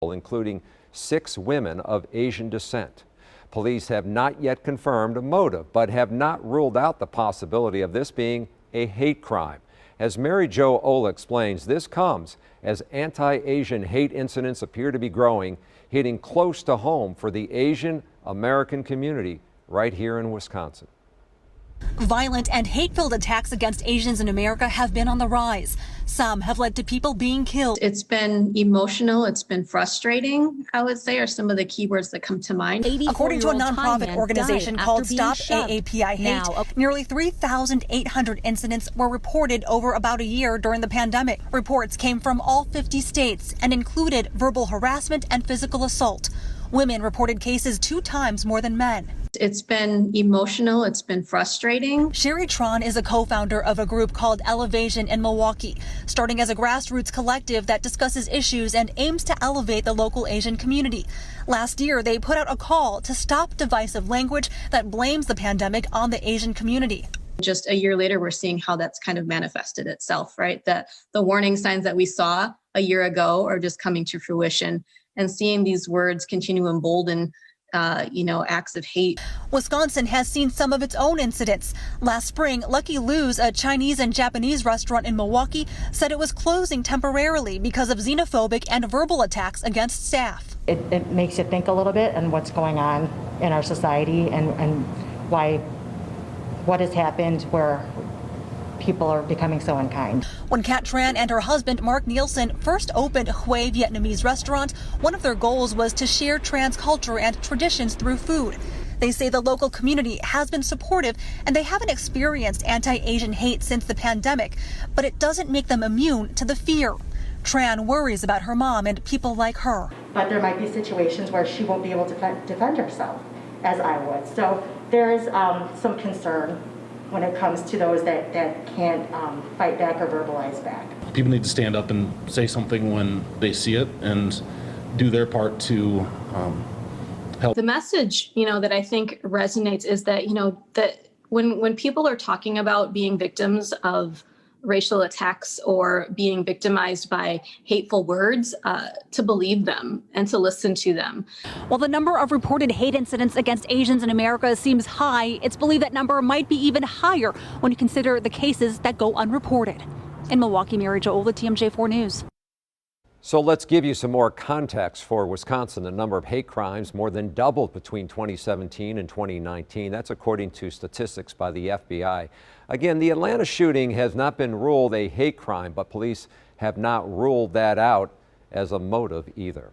including 6 women of Asian descent. Police have not yet confirmed a motive, but have not ruled out the possibility of this being a hate crime. As Jo Ola explains, this comes as anti-Asian hate incidents appear to be growing, hitting close to home for the Asian American community right here in Wisconsin. Violent and hate-filled attacks against Asians in America have been on the rise. Some have led to people being killed. It's been emotional. It's been frustrating, I would say, are some of the key words that come to mind. According to a nonprofit organization called Stop AAPI Hate, nearly 3,800 incidents were reported over about a year during the pandemic. Reports came from all 50 states and included verbal harassment and physical assault. Women reported cases 2 times more than men. It's been emotional. It's been frustrating. TRAN is a co-founder of a group called Elevation in Milwaukee, starting as a grassroots collective that discusses issues and aims to elevate the local Asian community. Last year, they put out a call to stop divisive language that blames the pandemic on the Asian community. Just a year later, we're seeing how that's kind of manifested itself, right? That the warning signs that we saw a year ago are just coming to fruition, and seeing these words continue to embolden acts of hate. Wisconsin has seen some of its own incidents. Last spring, Lucky Lou's, a Chinese and Japanese restaurant in Milwaukee, said it was closing temporarily because of xenophobic and verbal attacks against staff. It makes you think a little bit on what's going on in our society and what has happened where people are becoming so unkind. When Kat Tran and her husband, Mark Nielsen, first opened Hue Vietnamese restaurant, one of their goals was to share trans culture and traditions through food. They say the local community has been supportive and they haven't experienced anti-Asian hate since the pandemic, but it doesn't make them immune to the fear. Tran worries about her mom and people like her. But there might be situations where she won't be able to defend herself, as I would. So there's some concern when it comes to those that can't fight back or verbalize back. People need to stand up and say something when they see it and do their part to help. The message, that I think resonates is that, that when people are talking about being victims of racial attacks or being victimized by hateful words, to believe them and to listen to them. While the number of reported hate incidents against Asians in America seems high, it's believed that number might be even higher when you consider the cases that go unreported. In Milwaukee, Jo Ola, TMJ4 News. So let's give you some more context for Wisconsin. The number of hate crimes more than doubled between 2017 and 2019. That's according to statistics by the FBI. Again, the Atlanta shooting has not been ruled a hate crime, but police have not ruled that out as a motive either.